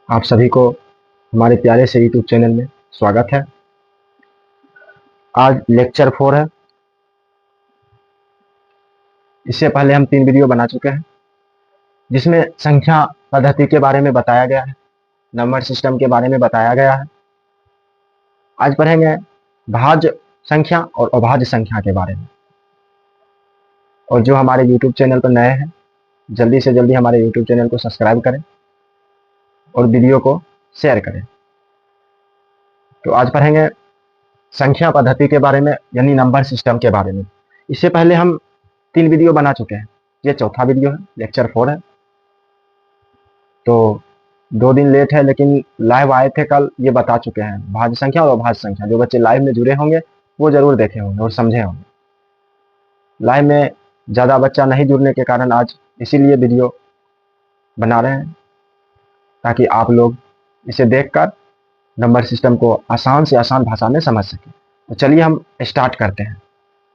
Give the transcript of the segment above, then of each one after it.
आप सभी को हमारे प्यारे से यूट्यूब चैनल में स्वागत है। आज लेक्चर 4 है। इससे पहले हम 3 वीडियो बना चुके हैं, जिसमें संख्या पद्धति के बारे में बताया गया है, नंबर सिस्टम के बारे में बताया गया है। आज पढ़ेंगे भाज्य संख्या और अभाज्य संख्या के बारे में। और जो हमारे यूट्यूब चैनल पर नए हैं, जल्दी से जल्दी हमारे यूट्यूब चैनल को सब्सक्राइब करें और वीडियो को शेयर करें। तो आज पढ़ेंगे संख्या पद्धति के बारे में, यानी नंबर सिस्टम के बारे में। इससे पहले हम 3 वीडियो बना चुके हैं, ये चौथा वीडियो है, लेक्चर 4 है। तो 2 दिन लेट है, लेकिन लाइव आए थे कल, ये बता चुके हैं भाज्य संख्या और अभाज्य संख्या। जो बच्चे लाइव में जुड़े होंगे वो जरूर देखे होंगे और समझे होंगे। लाइव में ज़्यादा बच्चा नहीं जुड़ने के कारण आज इसीलिए वीडियो बना रहे हैं, ताकि आप लोग इसे देखकर नंबर सिस्टम को आसान से आसान भाषा में समझ सकें। तो चलिए हम स्टार्ट करते हैं।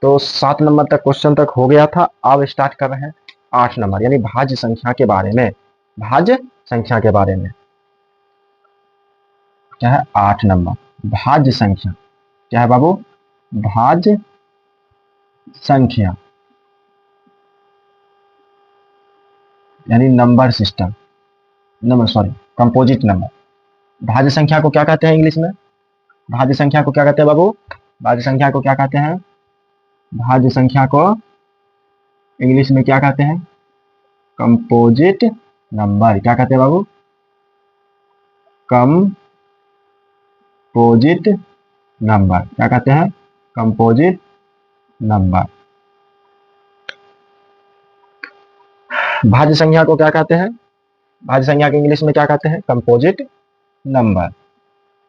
तो 7 नंबर तक क्वेश्चन तक हो गया था। अब स्टार्ट कर रहे हैं 8 नंबर, यानी भाज्य संख्या के बारे में। भाज्य संख्या के बारे में क्या है? 8 नंबर भाज्य संख्या क्या है बाबू? भाज्य संख्या यानी नंबर सिस्टम, कंपोजिट नंबर। भाज्य संख्या को क्या कहते हैं इंग्लिश में? भाज्य संख्या को क्या कहते हैं बाबू? भाज्य संख्या को क्या कहते हैं? भाज्य संख्या को इंग्लिश में क्या कहते हैं? Composite number. क्या कहते हैं बाबू? Composite number. क्या कहते हैं? Composite number. भाज्य संख्या को क्या कहते हैं? भाज्य संख्या को इंग्लिश में क्या कहते हैं? Composite number.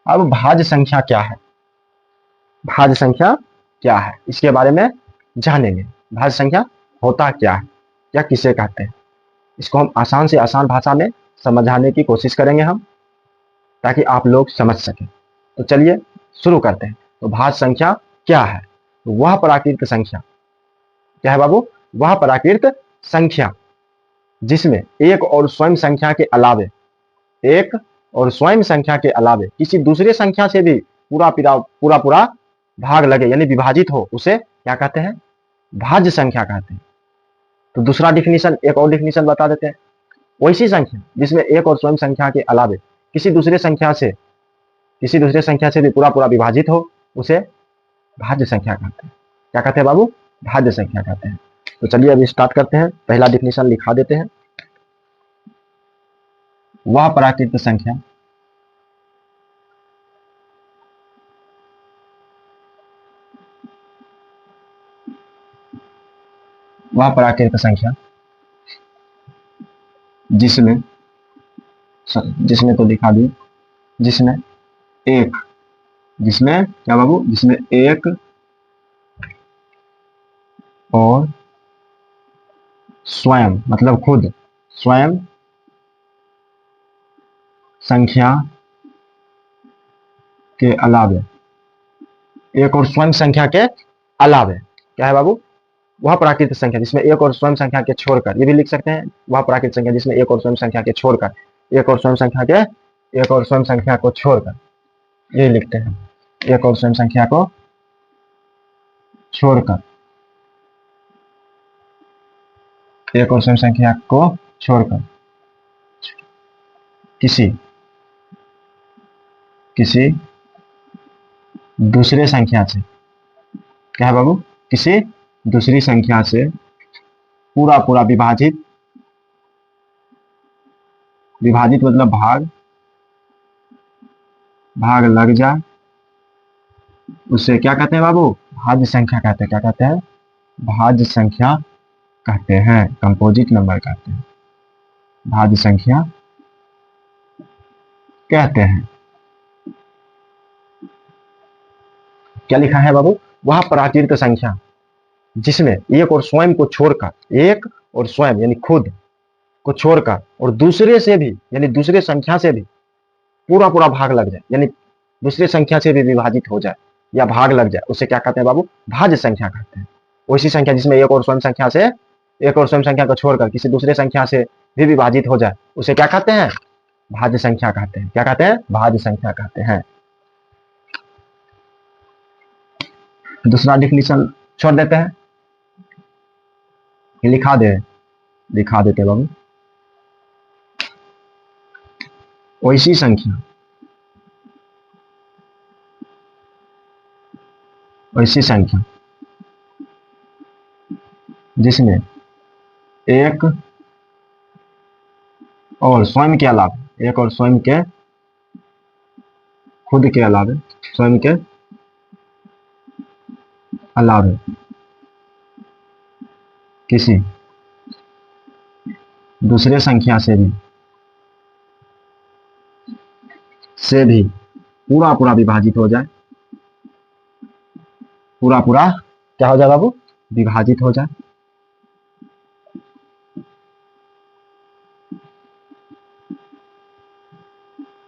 अब भाज्य संख्या क्या है? भाज्य संख्या क्या है, इसके बारे में जानेंगे। भाज्य संख्या होता क्या है, या किसे कहते हैं, इसको हम आसान से आसान भाषा में समझाने की कोशिश करेंगे हम, ताकि आप लोग समझ सकें। तो चलिए शुरू करते हैं। तो भाज्य संख्या क्या है? वह प्राकृत संख्या क्या है बाबू? वह प्राकृत संख्या जिसमें एक और स्वयं संख्या के अलावे किसी दूसरे संख्या से भी पूरा भाग लगे, यानी विभाजित हो, उसे क्या कहते हैं? भाज्य संख्या कहते हैं। तो दूसरा डिफिनीशन, एक और डिफिनीशन बता देते हैं। वैसी संख्या जिसमें एक और स्वयं संख्या के अलावे किसी दूसरे संख्या से भी पूरा विभाजित हो, उसे भाज्य संख्या कहते हैं। क्या कहते हैं बाबू? भाज्य संख्या कहते हैं। तो चलिए अभी स्टार्ट करते हैं। पहला डिफिनीशन लिखा देते हैं। वह प्राकृत संख्या जिसमें तो दिखा दी, जिसमें क्या बाबू? जिसमें एक और स्वयं मतलब खुद स्वयं संख्या के अलावे, एक और स्वयं संख्या के अलावे क्या है बाबू? वह प्राकृत संख्या जिसमें एक और स्वयं संख्या के छोड़कर, ये भी लिख सकते हैं, वह प्राकृत संख्या जिसमें एक और स्वयं संख्या के छोड़कर, एक और स्वयं संख्या को छोड़कर, ये लिखते हैं, एक और स्वयं संख्या को छोड़कर, एक और स्वयं संख्या को छोड़कर किसी दूसरे संख्या से, क्या है बाबू? किसी दूसरी संख्या से पूरा विभाजित मतलब भाग लग जाए, उसे क्या कहते हैं बाबू? भाज्य संख्या कहते हैं। क्या कहते हैं? भाज्य संख्या कहते हैं, कंपोजिट नंबर कहते हैं, भाज्य संख्या कहते हैं। क्या लिखा है बाबू? वह प्राकृत संख्या जिसमें एक और स्वयं को छोड़कर, एक और स्वयं यानी खुद को छोड़कर, और दूसरे से भी यानी दूसरे संख्या से भी पूरा भाग लग जाए, यानी दूसरे संख्या से भी विभाजित हो जाए या भाग लग जाए, उसे क्या कहते हैं बाबू? भाज्य संख्या कहते हैं। वैसी संख्या जिसमें एक और स्वयं संख्या को छोड़कर किसी दूसरे संख्या से भी विभाजित हो जाए, उसे क्या कहते हैं? भाज्य संख्या कहते हैं। क्या कहते हैं? भाज्य संख्या कहते हैं। दूसरा डिफिनीशन छोड़ देते हैं, दिखा देते बाबू। वैसी संख्या जिसमें एक और स्वयं के अलावा, एक और स्वयं के खुद के अलावे, स्वयं के अलावे किसी दूसरे संख्या से भी पूरा पूरा विभाजित हो जाए, पूरा पूरा क्या हो जाए बाबू? विभाजित हो जाए।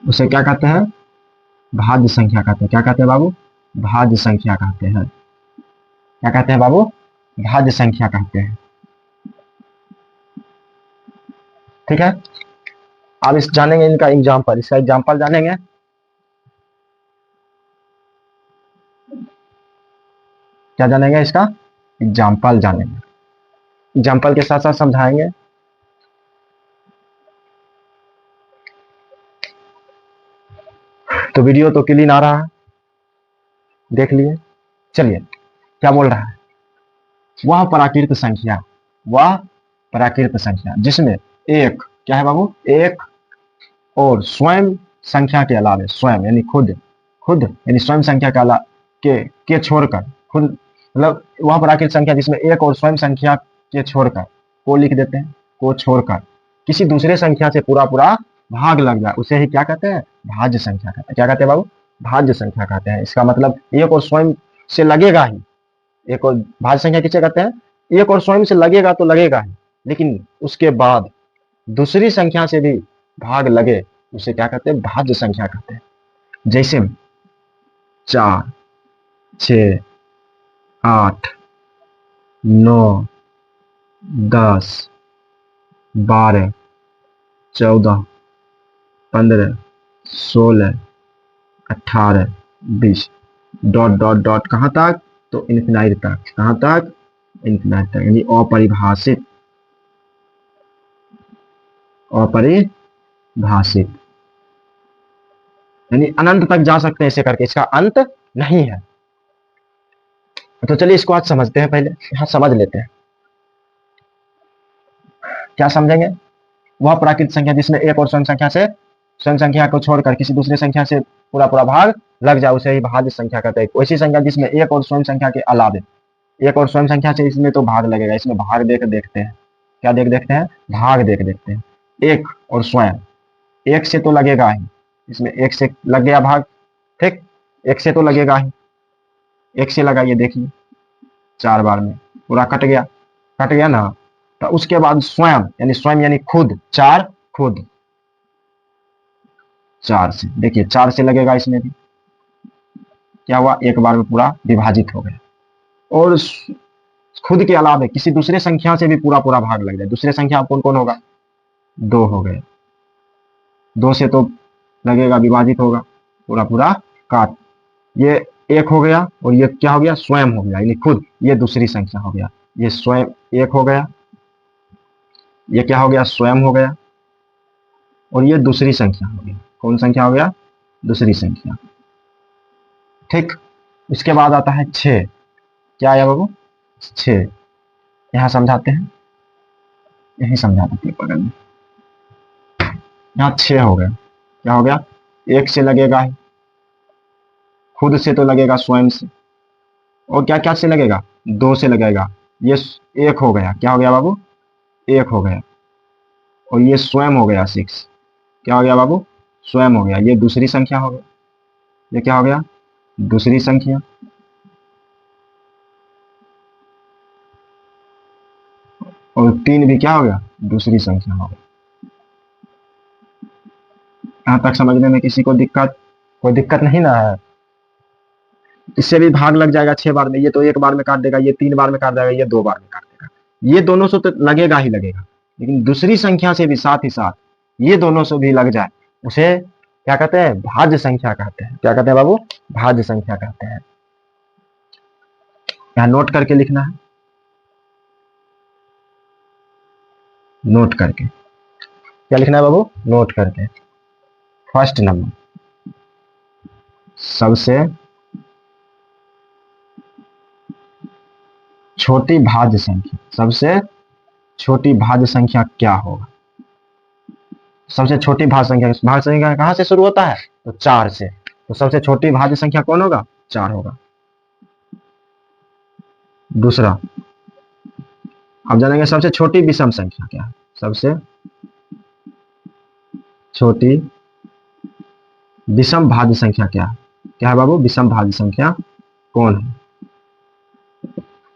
उसे क्या कहते हैं? भाज्य संख्या कहते हैं। क्या कहते हैं बाबू? भाज्य संख्या कहते हैं। क्या कहते हैं बाबू? भाज्य संख्या कहते हैं। ठीक है, अब इस जानेंगे इनका एग्जाम्पल, इसका एग्जाम्पल जानेंगे। क्या जानेंगे? इसका एग्जाम्पल जानेंगे, एग्जाम्पल के साथ साथ समझाएंगे। तो वीडियो तो क्लीन आ रहा है, देख लिए। चलिए, क्या बोल रहा है? वह प्राकृत संख्या जिसमें एक, क्या है बाबू? एक और स्वयं संख्या के अलावे, स्वयं यानी खुद यानी स्वयं संख्या के छोड़कर, खुद मतलब वह प्राकृत संख्या जिसमें एक और स्वयं संख्या के छोड़कर, को लिख देते हैं, को छोड़कर किसी दूसरे संख्या से पूरा पूरा भाग लग जाए, उसे ही क्या कहते हैं? भाज्य संख्या कहते हैं। क्या कहते हैं बाबू? भाज्य संख्या कहते हैं। इसका मतलब एक और स्वयं से लगेगा ही, एक और भाज्य संख्या किसे कहते हैं? एक और स्वयं से लगेगा तो लगेगा ही, लेकिन उसके बाद दूसरी संख्या से भी भाग लगे, उसे क्या कहते हैं? भाज्य संख्या कहते हैं। जैसे 4, 6, 8, 9, 10, 12, 14, 15, 16, 18, 20 डॉट डॉट डॉट कहां तक? तो इन्फिनाइट तक। कहां तक? इन्फिनाइट तक, यानी अपरिभाषित यानी अनंत तक जा सकते हैं ऐसे करके, इसका अंत नहीं है। तो चलिए इसको आज समझते हैं, पहले यहां समझ लेते हैं। क्या समझेंगे? वह प्राकृत संख्या जिसमें एक और स्वयं संख्या को छोड़कर किसी दूसरे संख्या से पूरा पूरा भाग लग जाए, उसे ही भाज्य संख्या कहते हैं। वैसी संख्या जिसमें एक और स्वयं संख्या के अलावे, एक और स्वयं संख्या से इसमें तो भाग लगेगा, इसमें भाग देखते हैं। क्या देखते हैं? भाग देखते हैं। एक और स्वयं, एक से तो लगेगा ही, इसमें एक से लग गया भाग, ठीक, एक से तो लगेगा ही, एक से लगा, ये देखिए 4 बार में पूरा कट गया ना। तो उसके बाद स्वयं यानी खुद, 4 खुद 4 से, देखिए 4 से लगेगा, इसमें भी क्या हुआ? एक बार में पूरा विभाजित हो गया। और खुद के अलावे किसी दूसरे संख्या से भी पूरा पूरा भाग लग जाए, दूसरे संख्या कौन कौन होगा? 2 हो गए, 2 से तो लगेगा, विभाजित होगा, पूरा पूरा काट, ये एक हो गया, और ये क्या हो गया? स्वयं हो गया, यानी खुद, ये दूसरी संख्या हो गया, ये स्वयं एक हो गया, ये क्या हो गया? स्वयं हो गया, और ये दूसरी संख्या हो गई। कौन संख्या हो गया? दूसरी संख्या, ठीक। इसके बाद आता है 6। क्या आया बाबू? 6। यहां समझाते हैं, यही समझा देते हैं बगल में। यहाँ 6 हो गया, क्या हो गया? एक से लगेगा ही, खुद से तो लगेगा, स्वयं से, और क्या क्या से लगेगा? 2 से लगेगा, ये 1 हो गया, क्या हो गया बाबू? 1 हो गया, और ये स्वयं हो गया 6, क्या हो गया बाबू? स्वयं हो गया, ये दूसरी संख्या हो गया, ये क्या हो गया? दूसरी संख्या, और 3 भी क्या हो गया? दूसरी संख्या हो गई। यहां तक समझने में किसी को कोई दिक्कत नहीं ना है? इससे भी भाग लग जाएगा 6 बार में, ये तो 1 बार में काट देगा, ये 3 बार में काट देगा, ये 2 बार में काट देगा, ये दोनों से तो लगेगा ही लगेगा, लेकिन दूसरी संख्या से भी साथ ही साथ ये दोनों से भी लग जाए, उसे क्या कहते हैं? भाज्य संख्या कहते हैं। क्या कहते हैं बाबू? भाज्य संख्या कहते हैं। यहाँ नोट करके लिखना है, नोट करके। क्या लिखना है बाबू? नोट करके। फर्स्ट नंबर, सबसे छोटी भाज्य संख्या। सबसे छोटी भाज्य संख्या क्या होगा? सबसे छोटी भाज्य संख्या कहां से शुरू होता है? तो 4 से। तो सबसे छोटी भाज्य संख्या कौन होगा? 4 होगा। दूसरा, अब जानेंगे सबसे छोटी विषम संख्या क्या है। सबसे छोटी विषम भाज्य संख्या क्या है? क्या है बाबू? विषम भाज्य संख्या कौन है?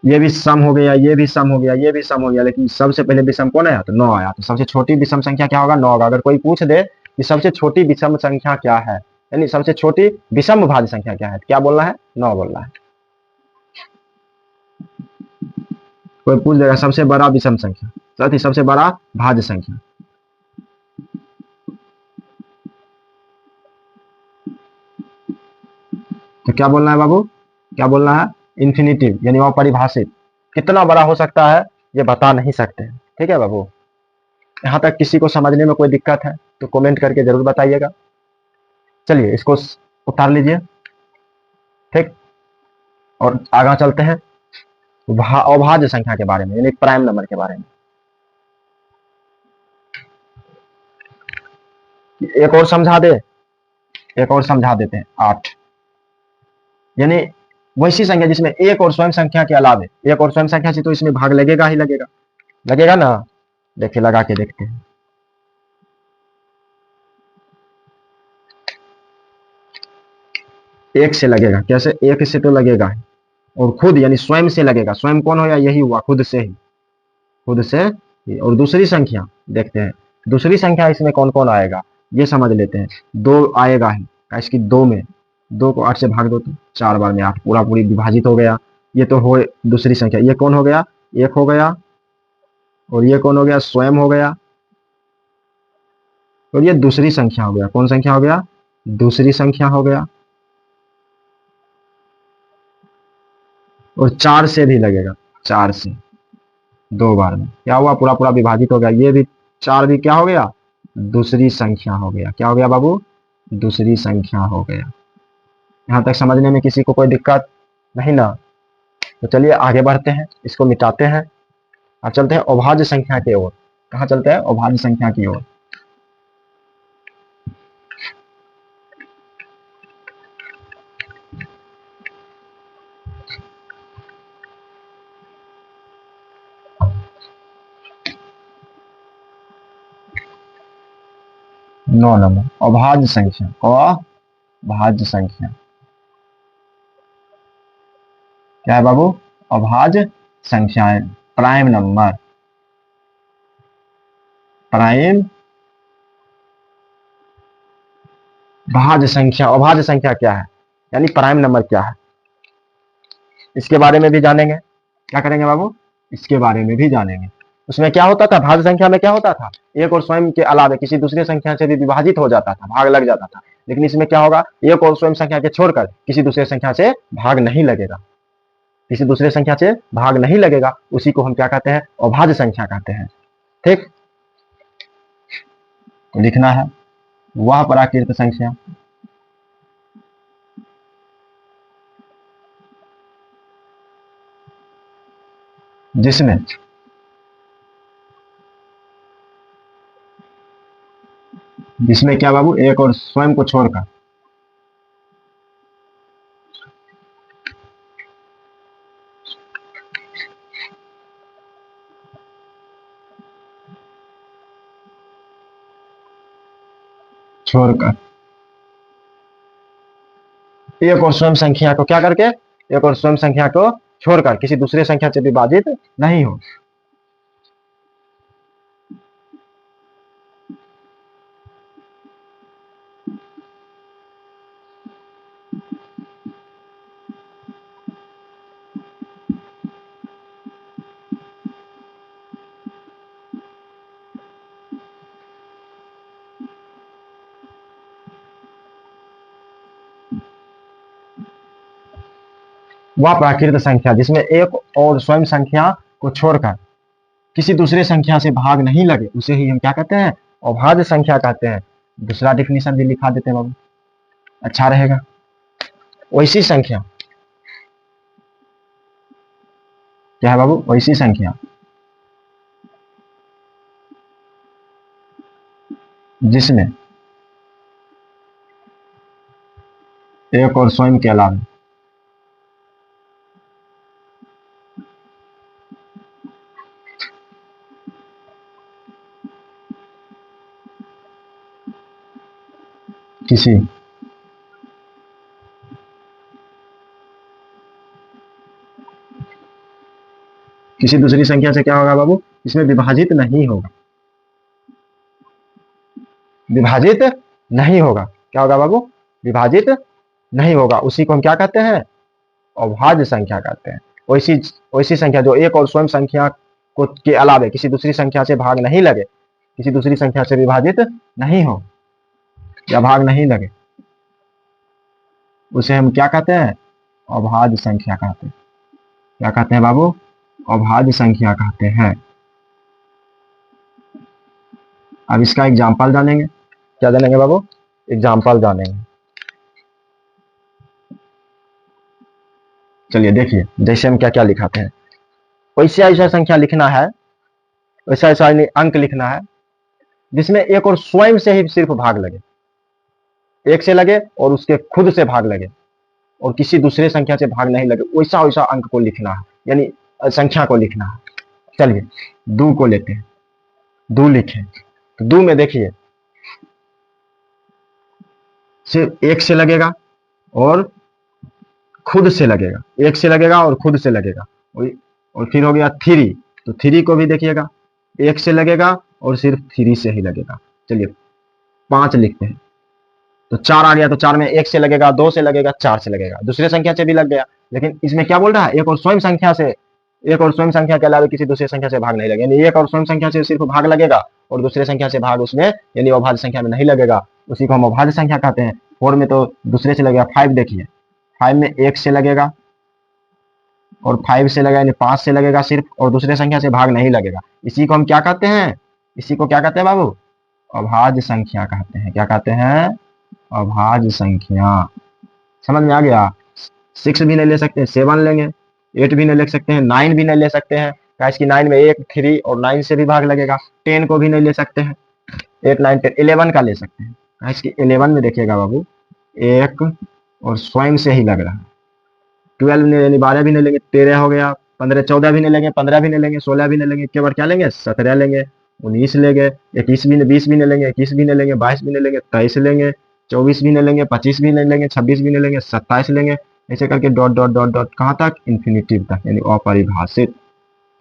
ये भी सम हो गया, ये भी सम हो गया, ये भी सम हो गया, लेकिन सबसे पहले विषम कौन आया? तो 9 आया। तो सबसे छोटी विषम संख्या क्या होगा? 9 होगा। अगर कोई पूछ दे कि सबसे छोटी विषम संख्या क्या है, यानी सबसे छोटी विषम भाज्य संख्या क्या है, तो क्या बोलना है? 9 बोलना है। कोई पूछ देगा सबसे बड़ा विषम संख्या, साथ ही सबसे बड़ा भाज्य संख्या, तो क्या बोलना है बाबू? क्या बोलना है? इन्फिनिटिव, यानी अपरिभाषित। कितना बड़ा हो सकता है ये बता नहीं सकते। ठीक है बाबू? यहाँ तक किसी को समझने में कोई दिक्कत है तो कमेंट करके जरूर बताइएगा। चलिए इसको उतार लीजिए। ठीक, और आगे चलते हैं अभाज्य संख्या के बारे में, यानी प्राइम नंबर के बारे में। एक और समझा दे, एक और समझा देते हैं। 8, यानी वैसी संख्या जिसमें एक और स्वयं संख्या के अलावे एक और स्वयं संख्या से, तो इसमें भाग लगेगा ही लगेगा। लगेगा ना? देखिए लगा के देखते हैं। एक से लगेगा। कैसे? एक से तो लगेगा ही, और खुद यानी स्वयं से लगेगा। स्वयं कौन हो? या यही हुआ, खुद से ही। खुद से ही। और दूसरी संख्या देखते हैं। दूसरी संख्या इसमें कौन कौन आएगा ये समझ लेते हैं। 2 आएगा ही, इसकी 2 में 2 को 8 से भाग दो तो 4 बार में 8 पूरा पूरी विभाजित हो गया। ये तो हो दूसरी संख्या। ये कौन हो गया? एक हो गया। और ये कौन हो गया? स्वयं हो गया। और ये दूसरी संख्या हो गया। कौन संख्या हो गया? दूसरी संख्या हो गया। और 4 से भी लगेगा। 4 से 2 बार में क्या हुआ? पूरा पूरा विभाजित हो गया। ये भी 4 भी क्या हो गया? दूसरी संख्या हो गया। क्या हो गया बाबू? दूसरी संख्या हो गया। यहाँ तक समझने में किसी को कोई दिक्कत नहीं ना? तो चलिए आगे बढ़ते हैं, इसको मिटाते हैं। अब चलते हैं अभाज्य संख्या की ओर। कहाँ चलते हैं? अभाज्य संख्या की ओर। नौ नंबर अभाज्य संख्या। अभाज्य संख्या क्या है बाबू? अभाज्य संख्या है प्राइम नंबर। प्राइम भाज्य संख्या। अभाज्य संख्या क्या है, यानी प्राइम नंबर क्या है, इसके बारे में भी जानेंगे। क्या करेंगे बाबू? इसके बारे में भी जानेंगे। उसमें क्या होता था? भाज्य संख्या में क्या होता था? एक और स्वयं के अलावे किसी दूसरे संख्या से भी विभाजित हो जाता था, भाग लग जाता था। लेकिन इसमें क्या होगा? एक और स्वयं संख्या के छोड़कर किसी दूसरे संख्या से भाग नहीं लगेगा। किसी दूसरे संख्या से भाग नहीं लगेगा, उसी को हम क्या कहते हैं? अभाज्य संख्या कहते हैं। ठीक, तो लिखना है वह प्राकृत संख्या जिसमें जिसमें क्या बाबू? एक और स्वयं को छोड़कर छोड़कर एक और स्वयं संख्या को क्या करके? एक और स्वयं संख्या को छोड़कर किसी दूसरे संख्या से विभाजित नहीं हो। वह प्राकृत संख्या जिसमें एक और स्वयं संख्या को छोड़कर किसी दूसरे संख्या से भाग नहीं लगे उसे ही हम क्या कहते हैं, अभाज्य संख्या कहते हैं। दूसरा डिफिनेशन भी लिखा देते हैं बाबू, अच्छा रहेगा। वैसी संख्या क्या है बाबू, वैसी संख्या जिसमें एक और स्वयं के अलावा किसी दूसरी संख्या से क्या होगा बाबू, इसमें विभाजित नहीं होगा, विभाजित नहीं होगा। क्या होगा बाबू, विभाजित नहीं होगा, उसी को हम क्या कहते हैं, अभाज्य संख्या कहते हैं। वैसी वैसी संख्या जो एक और स्वयं संख्या को के अलावा किसी दूसरी संख्या से भाग नहीं लगे, किसी दूसरी संख्या से विभाजित नहीं हो या भाग नहीं लगे, उसे हम क्या कहते हैं, अभाज्य संख्या कहते हैं। क्या कहते हैं बाबू, अभाज्य संख्या कहते हैं। अब इसका एग्जाम्पल जानेंगे, क्या जानेंगे बाबू, एग्जाम्पल जानेंगे। चलिए देखिए, जैसे हम क्या क्या लिखाते हैं, वैसे ऐसा संख्या लिखना है, वैसा ऐसा अंक लिखना है जिसमें एक और स्वयं से ही सिर्फ भाग लगे, एक से लगे और उसके खुद से भाग लगे और किसी दूसरे संख्या से भाग नहीं लगे, वैसा वैसा अंक को लिखना है, यानी संख्या को लिखना है। चलिए दो को लेते हैं, दो लिखे तो दो में देखिए सिर्फ एक से लगेगा और खुद से लगेगा, एक से लगेगा और खुद से लगेगा। और फिर हो गया थ्री, तो थ्री को भी देखिएगा एक से लगेगा और सिर्फ थ्री से ही लगेगा। चलिए पांच लिखते हैं, तो चार आ गया, तो चार में एक से लगेगा, दो से लगेगा, चार से लगेगा, दूसरे संख्या से भी लग गया। लेकिन इसमें क्या बोल रहा है, एक और स्वयं संख्या से, एक और स्वयं संख्या के अलावा किसी दूसरे संख्या से भाग नहीं लगेगा, यानी एक और स्वयं संख्या से सिर्फ भाग लगेगा और दूसरे संख्या से भाग उसमें यानी अभाज्य संख्या में नहीं लगेगा, उसी को हम अभाज्य संख्या कहते हैं। फोर में तो दूसरे से लगेगा, फाइव देखिए, फाइव में एक से लगेगा और फाइव से लगेगा, यानी पांच से लगेगा सिर्फ और दूसरे संख्या से भाग नहीं लगेगा, इसी को हम क्या कहते हैं, इसी को क्या कहते हैं बाबू, अभाज्य संख्या कहते हैं। क्या कहते हैं, अभाज्य संख्या। समझ में आ गया। सिक्स भी नहीं ले सकते, सेवन लेंगे, एट भी नहीं ले सकते हैं, नाइन भी नहीं ले सकते हैं, इसकी नाइन में एक थ्री और नाइन से भी भाग लगेगा। टेन को भी नहीं ले सकते हैं, एट नाइन टेन, 11 का ले सकते हैं, इसकी 11 में देखिएगा बाबू एक और स्वयं से ही लग रहा है। 12 नहीं यानी 12 भी नहीं लेंगे, 13 हो गया, 15 14 भी नहीं लेंगे, 15 भी नहीं लेंगे, 16 भी नहीं लेंगे, केवल क्या लेंगे, 17 लेंगे, 19 लेंगे, 21 भी नहीं, 20 भी नहीं लेंगे, 21 भी नहीं लेंगे, 22 भी नहीं लेंगे, 23 लेंगे, 24 भी नहीं लेंगे, 25 भी नहीं लेंगे, 26 भी नहीं लेंगे, 27 लेंगे, ऐसे करके डॉट डॉट डॉट डॉट कहाँ तक, इन्फिनिटिव तक, यानी अपरिभाषित।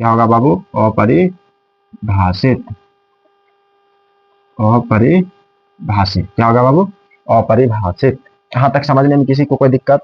क्या होगा बाबू, अपरिभाषित, अपरिभाषित। क्या होगा बाबू, अपरिभाषित। कहाँ तक समझने में किसी को कोई दिक्कत